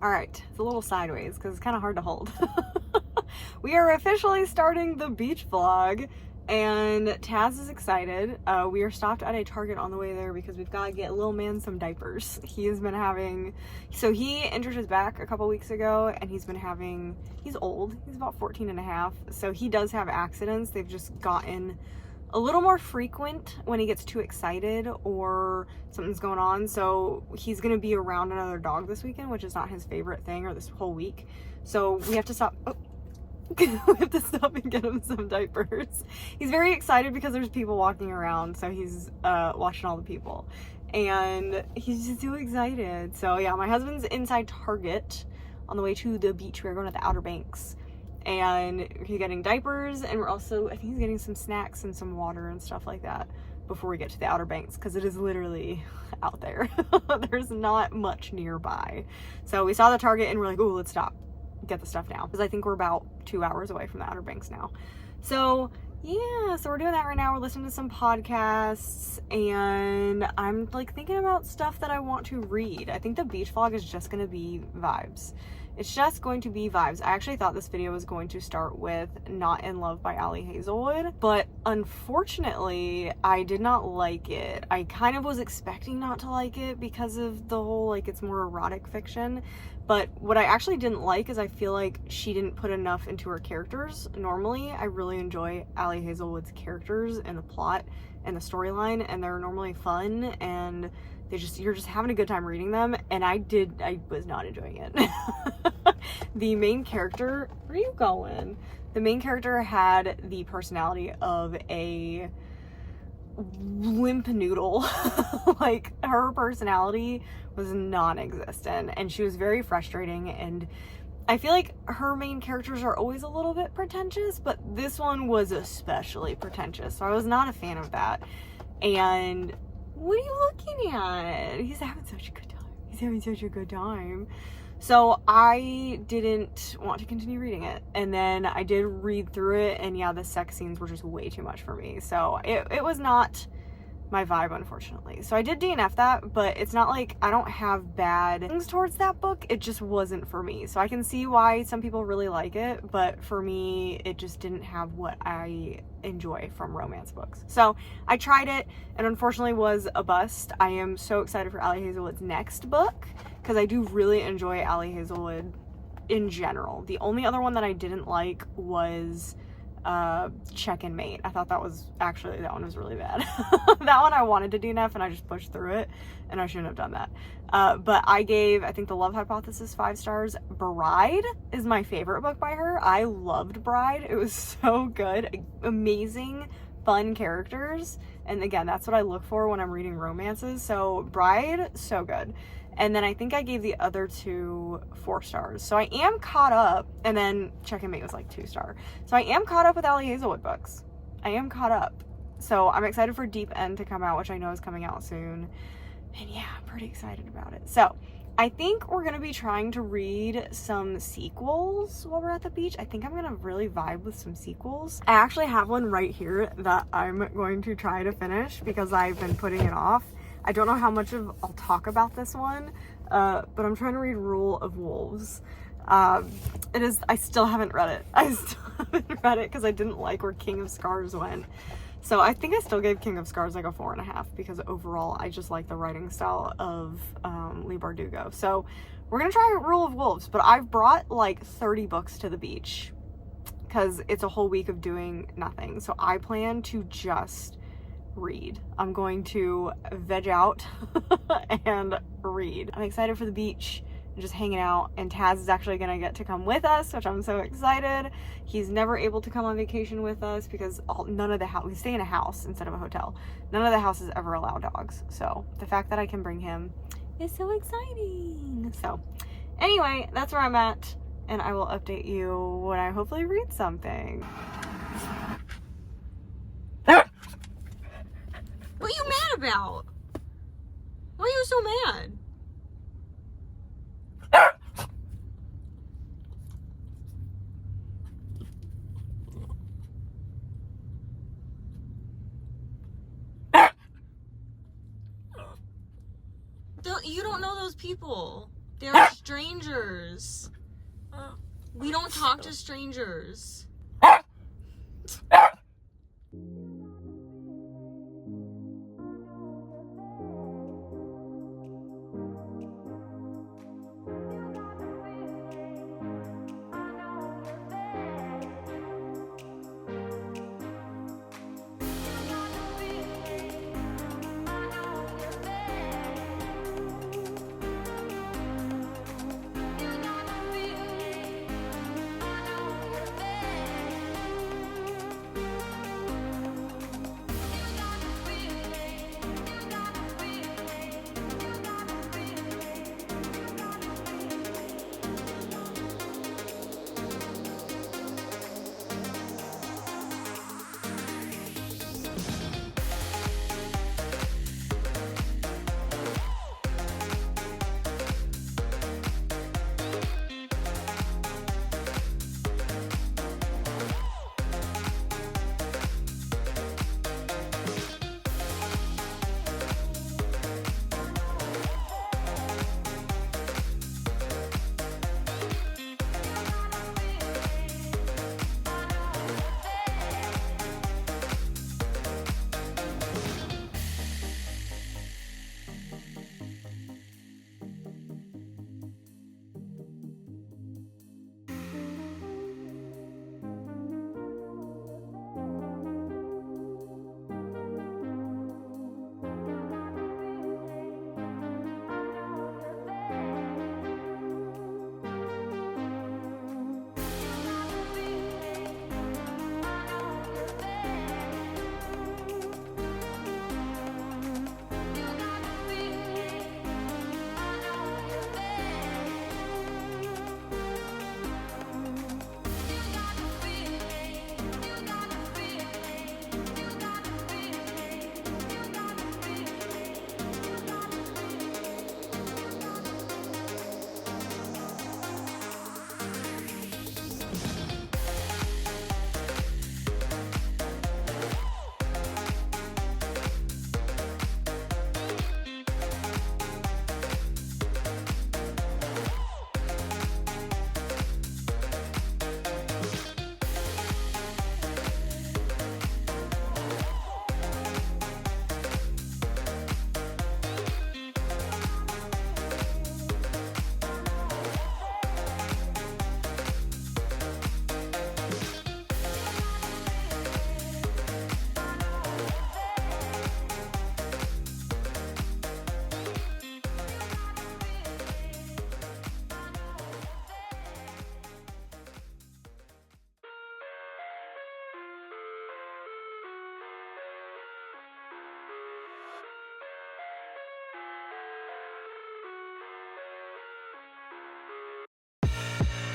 All right, it's a little sideways because it's kind of hard to hold. We are officially starting the beach vlog, and Taz is excited. We are stopped at a Target on the way there because we've got to get little man some diapers. He has been having, so he injured his back a couple weeks ago, and he's old, he's about 14 and a half, so he does have accidents. They've just gotten a little more frequent when he gets too excited or something's going on. So he's gonna be around another dog this weekend, which is not his favorite thing, or this whole week. So we have to stop. Oh. We have to stop and get him some diapers. He's very excited because there's people walking around, so he's watching all the people, and he's just so excited. So yeah, my husband's inside Target on the way to the beach. We're going to the Outer Banks, and he's getting diapers, and we're also, I think he's getting some snacks and some water and stuff like that before we get to the Outer Banks, because it is literally out there. There's not much nearby. So we saw the Target and we're like, oh, let's stop, get the stuff now, because I think we're about 2 hours away from the Outer Banks now. So yeah, so we're doing that right now. We're listening to some podcasts, and I'm like thinking about stuff that I want to read. I think the beach vlog is just gonna be vibes. It's just going to be vibes. I actually thought this video was going to start with Not in Love by Ali Hazelwood, but unfortunately I did not like it. I kind of was expecting not to like it because of the whole, like, it's more erotic fiction. But what I actually didn't like is I feel like she didn't put enough into her characters. Normally, I really enjoy Ali Hazelwood's characters and the plot and the storyline, and they're normally fun, and you're just having a good time reading them, and I was not enjoying it. The main character, where are you going? The main character had the personality of a limp noodle. Like, her personality was non-existent, and she was very frustrating, and I feel like her main characters are always a little bit pretentious, but this one was especially pretentious, so I was not a fan of that. And what are you looking at? He's having such a good time. He's having such a good time. So I didn't want to continue reading it, and then I did read through it, and yeah, the sex scenes were just way too much for me. So it was not my vibe, unfortunately. So I did DNF that, but it's not like I don't have bad things towards that book. It just wasn't for me. So I can see why some people really like it, but for me, it just didn't have what I enjoy from romance books. So I tried it, and unfortunately was a bust. I am so excited for Ali Hazelwood's next book, because I do really enjoy Ali Hazelwood in general. The only other one that I didn't like was Check and Mate. I thought that one was really bad. That one I wanted to DNF, and I just pushed through it, and I shouldn't have done that. But I gave, I think, The Love Hypothesis 5 stars. Bride is my favorite book by her. I loved Bride. It was so good. Amazing, fun characters. And again, that's what I look for when I'm reading romances. So Bride, so good. And then I think I gave the other two 4 stars. So I am caught up. And then Check and Mate was like 2 star. So I am caught up with Ali Hazelwood books. I am caught up. So I'm excited for Deep End to come out, which I know is coming out soon. And yeah, I'm pretty excited about it. So I think we're going to be trying to read some sequels while we're at the beach. I think I'm going to really vibe with some sequels. I actually have one right here that I'm going to try to finish because I've been putting it off. I don't know how much I'll talk about this one, but I'm trying to read Rule of Wolves. I still haven't read it. I still haven't read it because I didn't like where King of Scars went. So I think I still gave King of Scars like a 4.5 because overall I just like the writing style of Leigh Bardugo. So we're gonna try Rule of Wolves, but I've brought like 30 books to the beach because it's a whole week of doing nothing. So I plan to just read. I'm going to veg out and read. I'm excited for the beach and just hanging out, and Taz is actually gonna get to come with us, which I'm so excited. He's never able to come on vacation with us because we stay in a house instead of a hotel. None of the houses ever allow dogs. So the fact that I can bring him is so exciting. So anyway, that's where I'm at, and I will update you when I hopefully read something. What are you mad about? Why are you so mad? You don't know those people. They're strangers. We don't talk to strangers.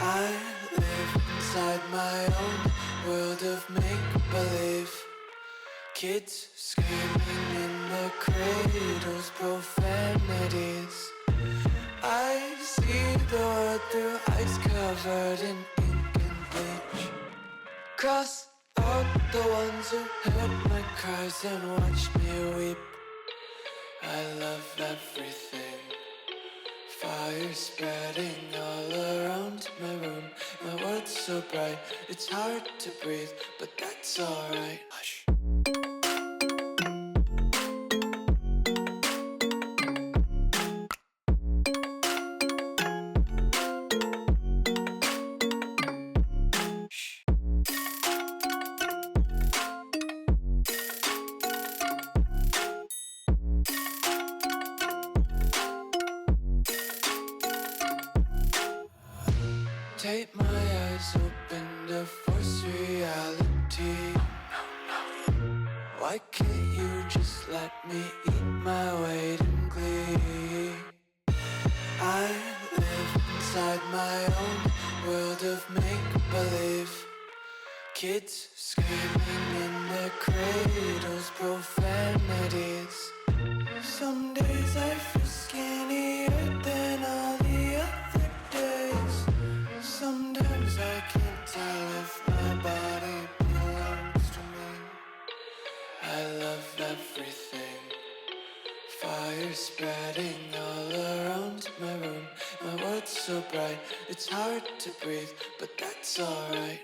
I live inside my own world of make-believe. Kids screaming in the cradles, profanities. I see the world through ice covered in ink and bleach. Cross out the ones who heard my cries and watched me weep. I love everything. Fire spreading all around my room. My world's so bright, it's hard to breathe, but that's alright. Hush. Take my eyes open to force reality. Why can't you just let me eat my weight in glee? I live inside my own world of make-believe. Kids screaming in their cradles, profanities. Some days I feel skinnier than all the other days. Sometimes I can't tell if my body belongs to me. I love everything. Fire spreading all around my room. My It's hard to breathe, but that's alright.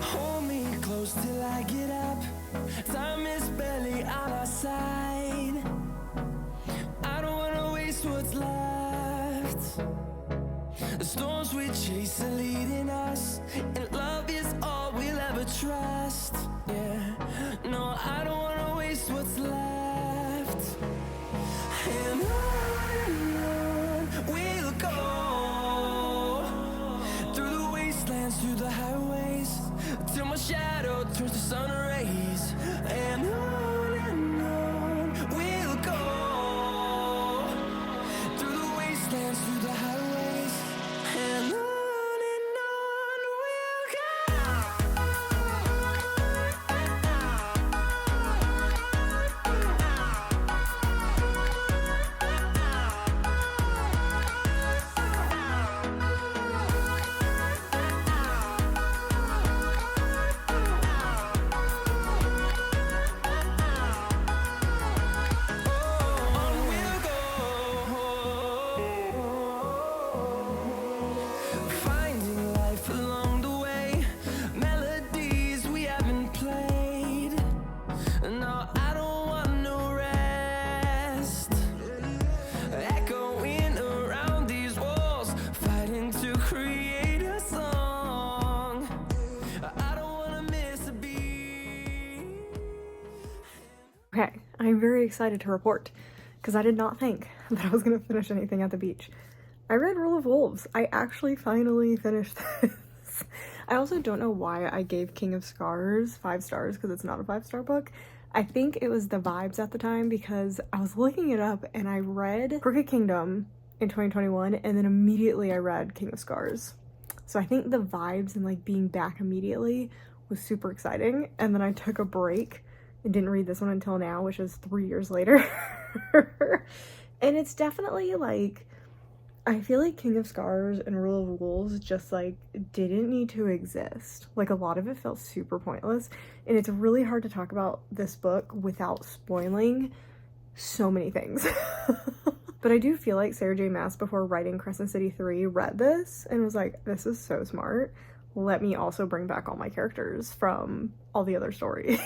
Hold me close till I get up. Time is barely on our side. I don't wanna waste what's left. The storms we chase are leading us, and love is all we'll ever trust. Yeah, no, I don't wanna waste what's left. And on we'll go, through the wastelands, through the highways, till my shadow turns to sun rays. And on we'll go, through the wastelands, through the highways, and on we'll go. On we'll go, finding life along the way, melodies we haven't played. No, I don't want no rest, echoing around these walls, fighting to create a song. I don't wanna miss a beat. Okay, I'm very excited to report because I did not think that I was going to finish anything at the beach. I read Rule of Wolves. I actually finally finished this. I also don't know why I gave King of Scars 5 stars because it's not a 5-star book. I think it was the vibes at the time because I was looking it up and I read Crooked Kingdom in 2021 and then immediately I read King of Scars. So I think the vibes and like being back immediately was super exciting, and then I took a break and didn't read this one until now, which is 3 years later. And it's definitely like, I feel like King of Scars and Rule of Wolves just like didn't need to exist. Like a lot of it felt super pointless, and it's really hard to talk about this book without spoiling so many things. But I do feel like Sarah J Maas, before writing Crescent City 3, read this and was like, this is so smart. Let me also bring back all my characters from all the other stories.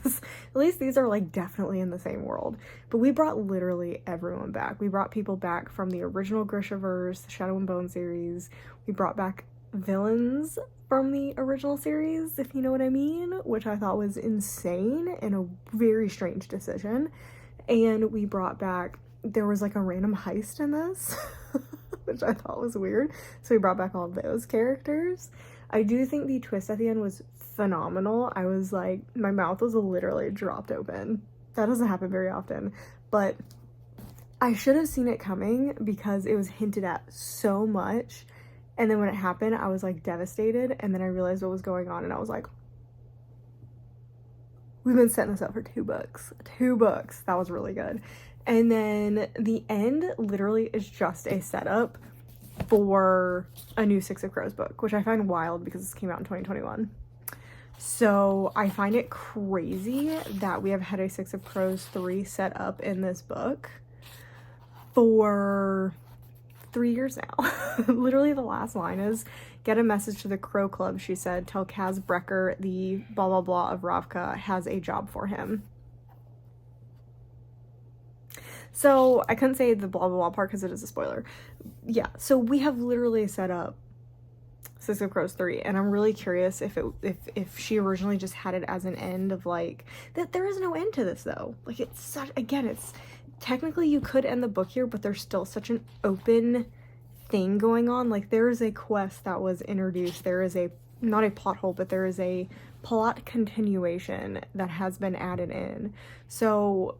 At least these are like definitely in the same world. But we brought literally everyone back. We brought people back from the original Grishaverse, the Shadow and Bone series. We brought back villains from the original series, if you know what I mean, which I thought was insane and a very strange decision. And we brought back, there was like a random heist in this, which I thought was weird. So we brought back all of those characters. I do think the twist at the end was phenomenal. I was like, my mouth was literally dropped open. That doesn't happen very often, but I should have seen it coming because it was hinted at so much. And then when it happened, I was like devastated. And then I realized what was going on and I was like, we've been setting this up for 2 books. 2 books. That was really good. And then the end literally is just a setup for a new Six of Crows book, which I find wild because this came out in 2021. So I find it crazy that we have had a Six of Crows 3 set up in this book for 3 years now. Literally the last line is, get a message to the Crow Club, she said, tell Kaz Brecker the blah blah blah of Ravka has a job for him. So I couldn't say the blah blah blah part because it is a spoiler. Yeah, so we have literally set up Six of Crows 3, and I'm really curious if she originally just had it as an end of like that. There is no end to this though. Like it's such, again, it's technically you could end the book here, but there's still such an open thing going on. Like there is a quest that was introduced. There is a, not a plot hole, but there is a plot continuation that has been added in. So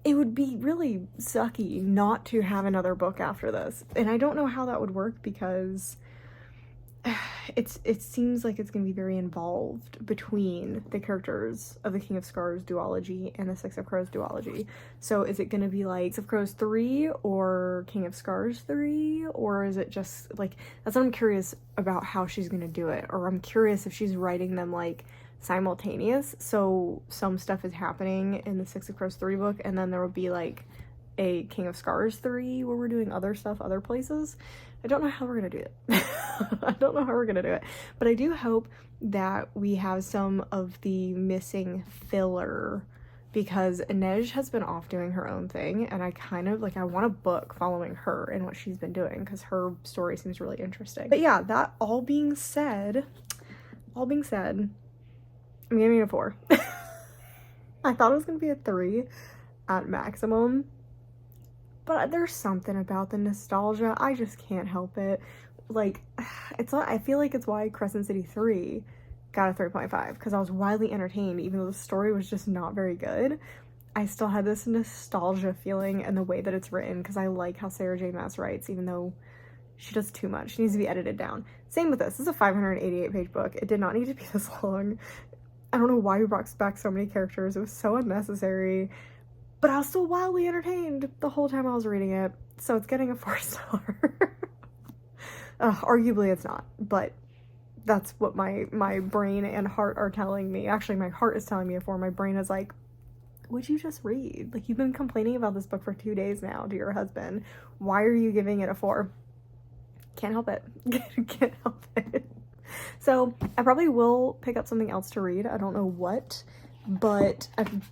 it would be really sucky not to have another book after this. And I don't know how that would work because it seems like it's going to be very involved between the characters of the King of Scars duology and the Six of Crows duology. So is it going to be like Six of Crows 3 or King of Scars 3? Or is it just like, that's what I'm curious about how she's going to do it. Or I'm curious if she's writing them like simultaneous. So some stuff is happening in the Six of Crows 3 book, and then there will be like a King of Scars 3 where we're doing other stuff other places. I don't know how we're gonna do it. I don't know how we're gonna do it, but I do hope that we have some of the missing filler, because Inej has been off doing her own thing, and I kind of like, I want a book following her and what she's been doing because her story seems really interesting. But yeah, that all being said, I'm giving it a 4. I thought it was gonna be a 3 at maximum, but there's something about the nostalgia. I just can't help it. Like, I feel like it's why Crescent City 3 got a 3.5, because I was widely entertained. Even though the story was just not very good, I still had this nostalgia feeling, and the way that it's written, because I like how Sarah J Maas writes, even though she does too much. She needs to be edited down. Same with this. This is a 588 page book. It did not need to be this long. I don't know why we brought back so many characters. It was so unnecessary, but I was still wildly entertained the whole time I was reading it. So it's getting a 4-star. Arguably it's not, but that's what my brain and heart are telling me. Actually, my heart is telling me a 4. My brain is like, would you just read? Like, you've been complaining about this book for 2 days now to your husband. Why are you giving it a 4? Can't help it. Can't help it. So I probably will pick up something else to read. I don't know what, but I'm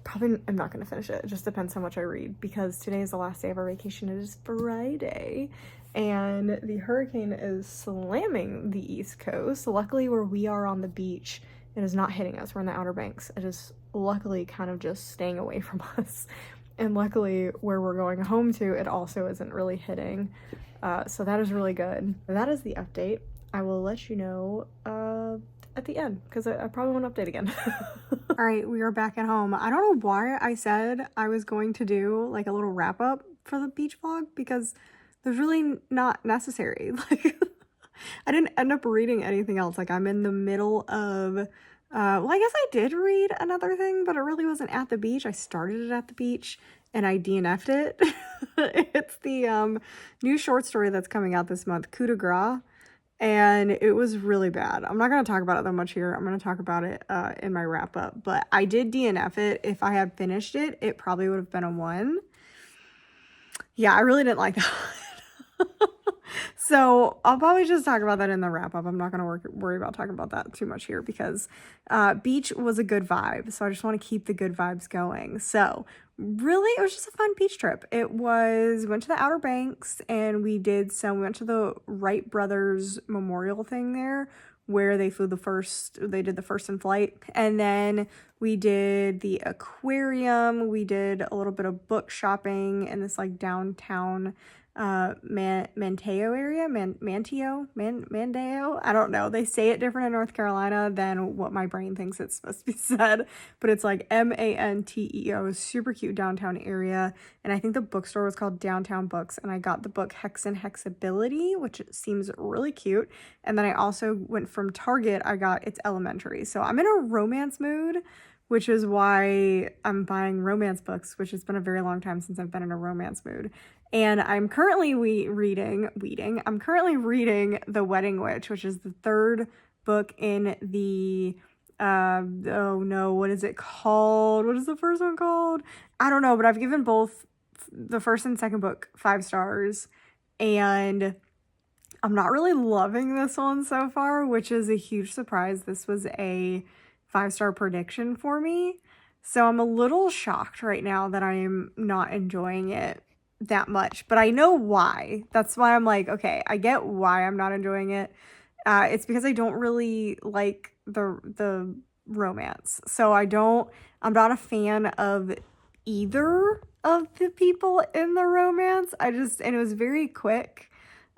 not going to finish it. It just depends how much I read, because today is the last day of our vacation. It is Friday, and the hurricane is slamming the East Coast. Luckily, where we are on the beach, it is not hitting us. We're in the Outer Banks. It is luckily kind of just staying away from us. And luckily, where we're going home to, it also isn't really hitting. So that is really good. That is the update. I will let you know at the end, because I probably won't update again. All right, we are back at home. I don't know why I said I was going to do like a little wrap up for the beach vlog, because there's really not necessary. Like, I didn't end up reading anything else. Like, I'm in the middle of, well, I guess I did read another thing, but it really wasn't at the beach. I started it at the beach and I DNF'd it. It's the new short story that's coming out this month, Coup de Grace, and it was really bad. I'm not going to talk about it that much here. I'm going to talk about it in my wrap up, but I did DNF it. If I had finished it, it probably would have been a 1. Yeah, I really didn't like that. So I'll probably just talk about that in the wrap up. I'm not going to worry about talking about that too much here, because beach was a good vibe. So I just want to keep the good vibes going. So really, it was just a fun beach trip. We went to the Outer Banks, and we went to the Wright Brothers Memorial thing there, where they did the first in flight. And then we did the aquarium. We did a little bit of book shopping in this like downtown Manteo area, Mandeo. I don't know. They say it different in North Carolina than what my brain thinks it's supposed to be said, but it's like Manteo. Super cute downtown area. And I think the bookstore was called Downtown Books, and I got the book Hex and Hexability, which seems really cute. And then I also went from Target, I got It's Elementary. So I'm in a romance mood, which is why I'm buying romance books, which has been a very long time since I've been in a romance mood. And I'm currently reading The Wedding Witch, which is the 3rd book in the, oh no, what is it called? What is the first one called? I don't know, but I've given both the first and second book 5 stars, and I'm not really loving this one so far, which is a huge surprise. This was a 5-star prediction for me. So I'm a little shocked right now that I'm not enjoying it that much, but I know why. That's why I'm like, okay, I get why I'm not enjoying it. It's because I don't really like the romance. So I'm not a fan of either of the people in the romance. And it was very quick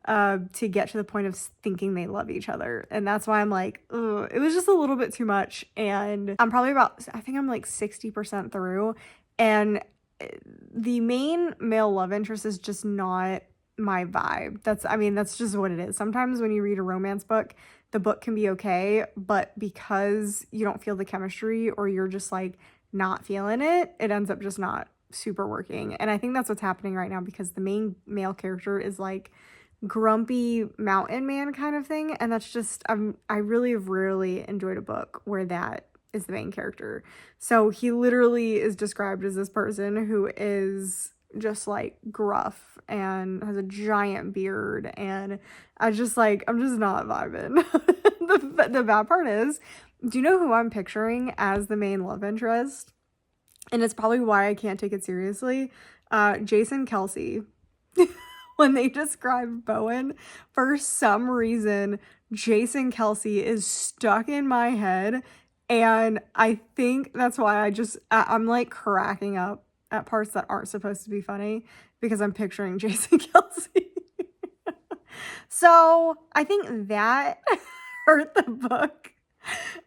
to get to the point of thinking they love each other. And that's why I'm like, ugh, it was just a little bit too much. And I'm probably I think I'm like 60% through. And the main male love interest is just not my vibe. That's just what it is. Sometimes when you read a romance book, the book can be okay, but because you don't feel the chemistry, or you're just like not feeling it, it ends up just not super working. And I think that's what's happening right now, because the main male character is like grumpy mountain man kind of thing, and that's just I really have rarely enjoyed a book where that is the main character. So he literally is described as this person who is just like gruff and has a giant beard, and I'm just not vibing. The bad part is, do you know who I'm picturing as the main love interest? And it's probably why I can't take it seriously. Jason Kelsey. When they describe Bowen, for some reason, Jason Kelsey is stuck in my head. And I think that's why I'm like cracking up at parts that aren't supposed to be funny because I'm picturing Jason Kelsey. So I think that hurt the book.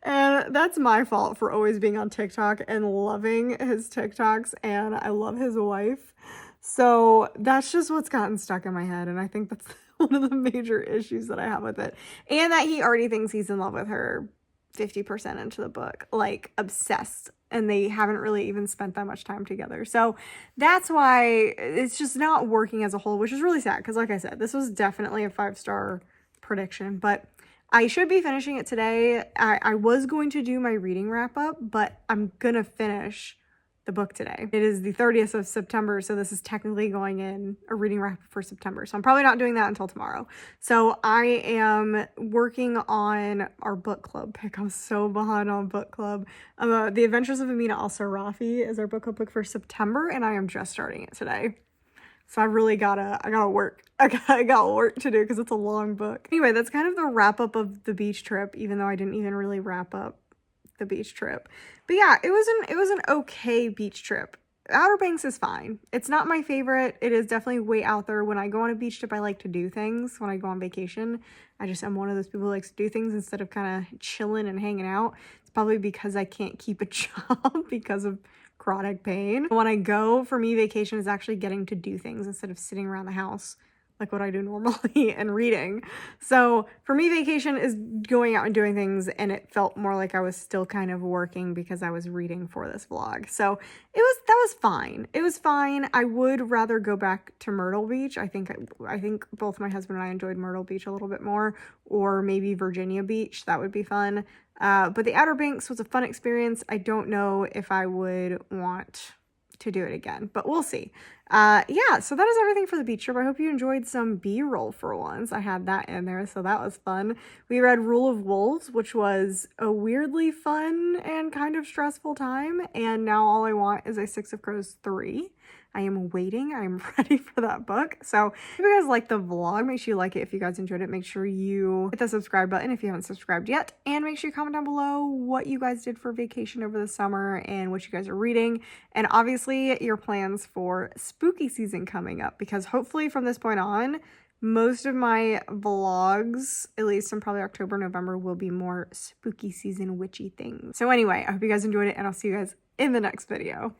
And that's my fault for always being on TikTok and loving his TikToks, and I love his wife. So that's just what's gotten stuck in my head, and I think that's one of the major issues that I have with it. And that he already thinks he's in love with her 50% into the book, like obsessed, and they haven't really even spent that much time together. So that's why it's just not working as a whole, which is really sad because, like I said, this was definitely a 5-star prediction, but I should be finishing it today. I was going to do my reading wrap up, but I'm gonna finish the book today. It is the 30th of September, so this is technically going in a reading wrap for September. So I'm probably not doing that until tomorrow. So I am working on our book club pick. I'm so behind on book club. The Adventures of Amina Al-Sarafi is our book club pick for September, and I am just starting it today. So I really gotta work. I got work to do because it's a long book. Anyway, that's kind of the wrap up of the beach trip, even though I didn't even really wrap up the beach trip. But yeah, it was an okay beach trip. Outer Banks is fine. It's not my favorite. It is definitely way out there. When I go on a beach trip, I like to do things. When I go on vacation, I'm one of those people who likes to do things instead of kind of chilling and hanging out. It's probably because I can't keep a job because of chronic pain. When I go, for me, vacation is actually getting to do things instead of sitting around the house like what I do normally and reading. So for me, vacation is going out and doing things, and it felt more like I was still kind of working because I was reading for this vlog. So that was fine. It was fine. I would rather go back to Myrtle Beach. I think both my husband and I enjoyed Myrtle Beach a little bit more, or maybe Virginia Beach. That would be fun. But the Outer Banks was a fun experience. I don't know if I would want to do it again, but we'll see. Yeah, so that is everything for the beach trip. I hope you enjoyed some B-roll for once. I had that in there, so that was fun. We read Rule of Wolves, which was a weirdly fun and kind of stressful time, and now all I want is a Six of Crows 3. I am waiting. I'm ready for that book. So if you guys like the vlog, make sure you like it. If you guys enjoyed it, make sure you hit the subscribe button if you haven't subscribed yet. And make sure you comment down below what you guys did for vacation over the summer and what you guys are reading. And obviously your plans for spooky season coming up, because hopefully from this point on, most of my vlogs, at least in probably October, November, will be more spooky season witchy things. So anyway, I hope you guys enjoyed it, and I'll see you guys in the next video.